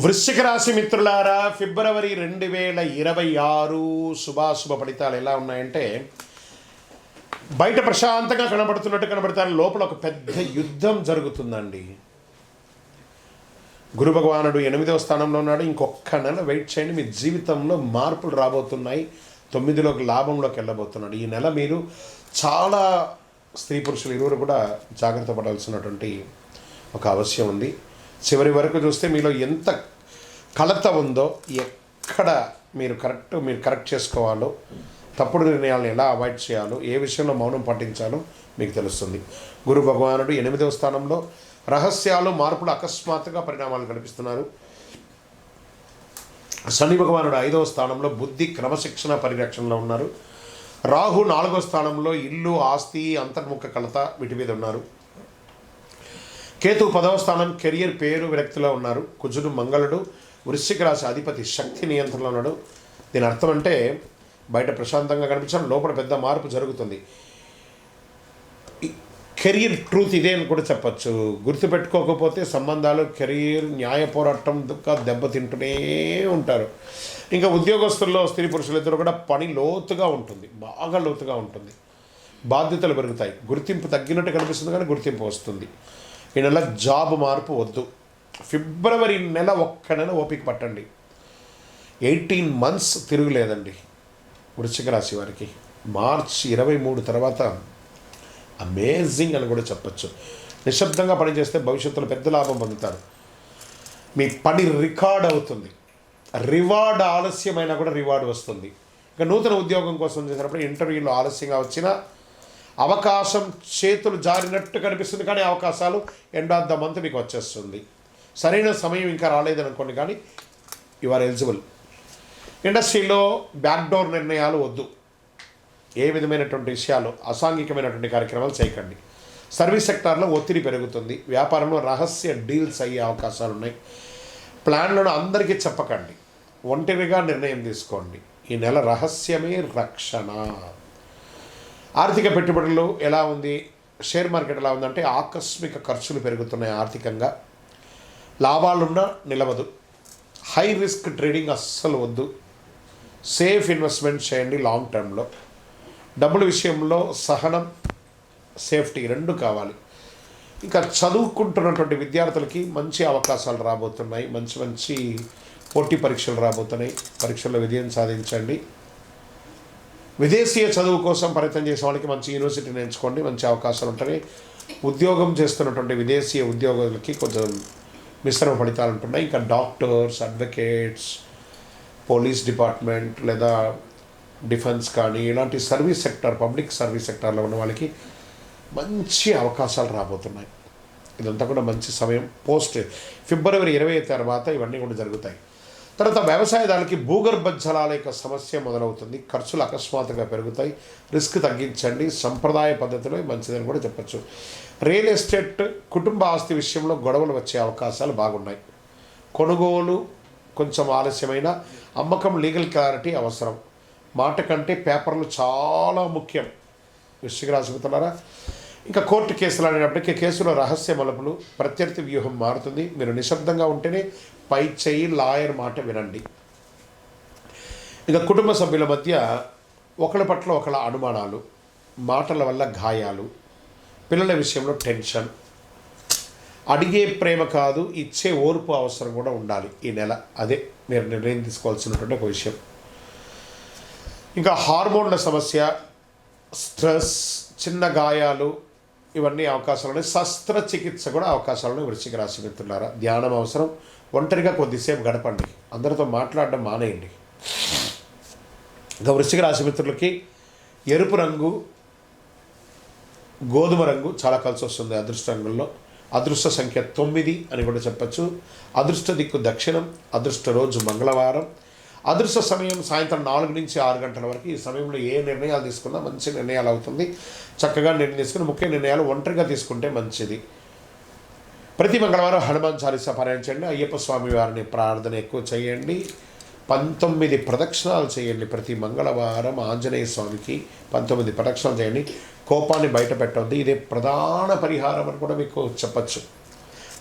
వృశ్చిక రాశి మిత్రులారా, ఫిబ్రవరి 2026 శుభాశుభ ఫలితాలు ఎలా ఉన్నాయంటే, బయట ప్రశాంతంగా కనబడుతారు, లోపల ఒక పెద్ద యుద్ధం జరుగుతుందండి. గురు భగవానుడు 8వ స్థానంలో ఉన్నాడు. ఇంకొక నెల వెయిట్ చేయండి, మీ జీవితంలో మార్పులు రాబోతున్నాయి. 9లోకి లాభంలోకి వెళ్ళబోతున్నాడు. ఈ నెల మీరు చాలా స్త్రీ పురుషులు ఇరువురు కూడా జాగ్రత్త పడాల్సినటువంటి ఒక అవసరం ఉంది. చివరి వరకు చూస్తే మీలో ఎంత కలత ఉందో, ఎక్కడ మీరు కరెక్ట్ చేసుకోవాలో, తప్పుడు నిర్ణయాలను ఎలా అవాయిడ్ చేయాలో, ఏ విషయంలో మౌనం పాటించాలో మీకు తెలుస్తుంది. గురు భగవానుడు 8వ స్థానంలో, రహస్యాలు మార్పులు అకస్మాత్తుగా పరిణామాలు కనిపిస్తున్నారు. శని భగవానుడు 5వ స్థానంలో, బుద్ధి క్రమశిక్షణ పరిరక్షణలో ఉన్నారు. రాహు 4వ స్థానంలో, ఇల్లు ఆస్తి అంతర్ముఖ కలత వీటి మీద ఉన్నారు. కేతు 10వ స్థానం, కెరియర్ పేరు విరక్తిలో ఉన్నారు. కుజుడు మంగళుడు వృశ్చిక రాశి అధిపతి శక్తి నియంత్రణలో ఉన్నాడు. దీని అర్థం అంటే బయట ప్రశాంతంగా కనిపించడం, లోపల పెద్ద మార్పు జరుగుతుంది. కెరియర్ ట్రూత్ ఇదే అని కూడా చెప్పచ్చు. గుర్తుపెట్టుకోకపోతే సంబంధాలు, కెరియర్, న్యాయ పోరాటం దెబ్బతింటూనే ఉంటారు. ఇంకా ఉద్యోగస్తుల్లో స్త్రీ పురుషులిద్దరూ కూడా పని లోతుగా ఉంటుంది, బాగా లోతుగా ఉంటుంది. బాధ్యతలు పెరుగుతాయి. గుర్తింపు తగ్గినట్టు కనిపిస్తుంది, కానీ గుర్తింపు వస్తుంది. ఈ నెల జాబ్ మార్పు వద్దు. ఫిబ్రవరి నెల, ఒక్క నెల ఓపిక పట్టండి. 18 months తిరుగులేదండి వృశ్చిక రాశి వారికి. మార్చి 23 తర్వాత అమేజింగ్ అని కూడా చెప్పచ్చు. నిశ్శబ్దంగా పనిచేస్తే భవిష్యత్తులో పెద్ద లాభం పొందుతారు. మీ పని రికార్డ్ అవుతుంది. రివార్డ్ ఆలస్యమైనా కూడా రివార్డ్ వస్తుంది. ఇంకా నూతన ఉద్యోగం కోసం చేసినప్పుడు ఇంటర్వ్యూలో ఆలస్యంగా వచ్చిన అవకాశం చేతులు జారినట్టు కనిపిస్తుంది, కానీ అవకాశాలు ఎండ్ ఆఫ్ ద మంత్ మీకు వచ్చేస్తుంది. సరైన సమయం ఇంకా రాలేదనుకోండి, కానీ యు ఆర్ ఎలిజిబుల్. ఇండస్ట్రీలో బ్యాక్డోర్ నిర్ణయాలు వద్దు. ఏ విధమైనటువంటి విషయాలు, అసాంఘికమైనటువంటి కార్యక్రమాలు చేయకండి. సర్వీస్ సెక్టార్లో ఒత్తిడి పెరుగుతుంది. వ్యాపారంలో రహస్య డీల్స్ అయ్యే అవకాశాలు ఉన్నాయి. ప్లాన్లను అందరికీ చెప్పకండి, ఒంటరిగా నిర్ణయం తీసుకోండి. ఈ నెల రహస్యమే రక్షణ. ఆర్థిక పెట్టుబడులు ఎలా ఉంది, షేర్ మార్కెట్ ఎలా ఉందంటే ఆకస్మిక ఖర్చులు పెరుగుతున్నాయి. ఆర్థికంగా లాభాలున్నా నిలవదు. హై రిస్క్ ట్రేడింగ్ అస్సలు వద్దు. సేఫ్ ఇన్వెస్ట్మెంట్ చేయండి లాంగ్ టర్మ్లో. డబ్బుల విషయంలో సహనం, సేఫ్టీ రెండు కావాలి. ఇంకా చదువుకుంటున్నటువంటి విద్యార్థులకి మంచి అవకాశాలు రాబోతున్నాయి. మంచి పోటీ పరీక్షలు రాబోతున్నాయి. పరీక్షల్లో విజయం సాధించండి. విదేశీయ చదువు కోసం ప్రయత్నం చేసే వాళ్ళకి మంచి యూనివర్సిటీని ఎంచుకోండి, మంచి అవకాశాలు ఉంటాయి. ఉద్యోగం చేస్తున్నటువంటి విదేశీయ ఉద్యోగులకి కొంచెం మిశ్రమ ఫలితాలు ఉంటున్నాయి. ఇంకా డాక్టర్స్, అడ్వకేట్స్, పోలీస్ డిపార్ట్మెంట్ లేదా డిఫెన్స్ కానీ ఇలాంటి సర్వీస్ సెక్టార్, పబ్లిక్ సర్వీస్ సెక్టార్లో ఉన్న వాళ్ళకి మంచి అవకాశాలు రాబోతున్నాయి. ఇదంతా కూడా మంచి సమయం. ఫిబ్రవరి 20 తర్వాత ఇవన్నీ కూడా జరుగుతాయి. తర్వాత వ్యవసాయదారులకి భూగర్భ జలాల యొక్క సమస్య మొదలవుతుంది. ఖర్చులు అకస్మాత్తుగా పెరుగుతాయి. రిస్క్ తగ్గించండి. సంప్రదాయ పద్ధతిలో మంచిదని కూడా చెప్పచ్చు. రియల్ ఎస్టేట్, కుటుంబ ఆస్తి విషయంలో గొడవలు వచ్చే అవకాశాలు బాగున్నాయి. కొనుగోలు కొంచెం ఆలస్యమైన, అమ్మకం లీగల్ క్లారిటీ అవసరం. మాట కంటే పేపర్లు చాలా ముఖ్యం. వృశ్చిక రాశి మిత్రులారా, ఇంకా కోర్టు కేసులు అనేటప్పటికీ కేసులో రహస్య మలుపులు, ప్రత్యర్థి వ్యూహం మారుతుంది. మీరు నిశ్శబ్దంగా ఉంటేనే పై చేయి, లాయర్ మాట వినండి. ఇక కుటుంబ సభ్యుల మధ్య ఒకళ్ళ పట్ల ఒకళ్ళ అనుమానాలు, మాటల వల్ల గాయాలు, పిల్లల విషయంలో టెన్షన్. అడిగే ప్రేమ కాదు, ఇచ్చే ఓర్పు అవసరం కూడా ఉండాలి ఈ నెల. అదే మీరు నిర్ణయం తీసుకోవాల్సినటువంటి ఒక విషయం. ఇంకా హార్మోన్ల సమస్య, స్ట్రెస్, చిన్న గాయాలు, ఇవన్నీ అవకాశాలు ఉన్నాయి. శస్త్రచికిత్స కూడా అవకాశాలను వృశ్చిక రాశి మిత్రులారా. ధ్యానం అవసరం. ఒంటరిగా కొద్దిసేపు గడపండి. అందరితో మాట్లాడడం మానేయండి. ఇంకా వృశ్చిక రాశి మిత్రులకి ఎరుపు రంగు, గోధుమ రంగు చాలా కలిసి వస్తుంది అదృష్ట రంగుల్లో. అదృష్ట సంఖ్య 9 అని కూడా చెప్పచ్చు. అదృష్ట దిక్కు దక్షిణం. అదృష్ట రోజు మంగళవారం. అదృష్ట సమయం సాయంత్రం 4 నుంచి 6 గంటల వరకు. ఈ సమయంలో ఏ నిర్ణయాలు తీసుకున్నా మంచి నిర్ణయాలు అవుతుంది. చక్కగా నిర్ణయం తీసుకుని ముఖ్య నిర్ణయాలు ఒంటరిగా తీసుకుంటే మంచిది. ప్రతి మంగళవారం హనుమాన్ చాలీసా పారాయణ చేయండి. అయ్యప్ప స్వామి వారిని ప్రార్థన ఎక్కువ చేయండి. 19 ప్రదక్షిణాలు చేయండి. ప్రతి మంగళవారం ఆంజనేయ స్వామికి 19 ప్రదక్షిణాలు చేయండి. కోపాన్ని బయట పెట్టవద్దు. ఇదే ప్రధాన పరిహారం అని కూడా మీకు చెప్పచ్చు.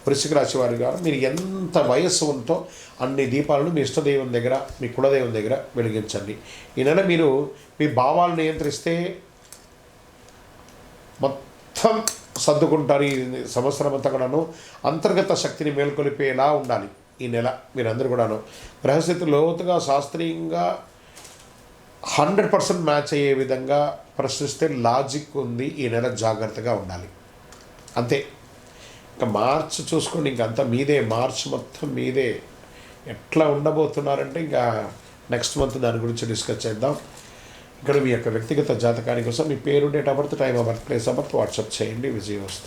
వృశ్చిక రాశి వారి గారు మీరు ఎంత వయస్సు ఉందో అన్ని దీపాలను మీ ఇష్టదైవం దగ్గర, మీ కులదైవం దగ్గర వెలిగించండి. ఈ నెల మీరు మీ భావాలను నియంత్రిస్తే మొత్తం సర్దుకుంటారు. ఈ సంవత్సరం అంతా కూడాను అంతర్గత శక్తిని మేల్కొలిపేలా ఉండాలి. ఈ నెల మీరందరూ కూడాను గ్రహస్థితి లోతుగా శాస్త్రీయంగా 100% మ్యాచ్ అయ్యే విధంగా ప్రశ్నిస్తే లాజిక్ ఉంది. ఈ నెల జాగ్రత్తగా ఉండాలి అంతే. ఇంకా మార్చ్ చూసుకోండి, ఇంకంతా మీదే. మార్చ్ మొత్తం మీదే. ఎట్లా ఉండబోతున్నారంటే ఇంకా నెక్స్ట్ మంత్ దాని గురించి డిస్కస్ చేద్దాం. ఇక్కడ మీ యొక్క వ్యక్తిగత జాతకాని కోసం మీ పేరు, date of birth, time of birth, place of birth WhatsApp చేయండి. విజయవస్తు.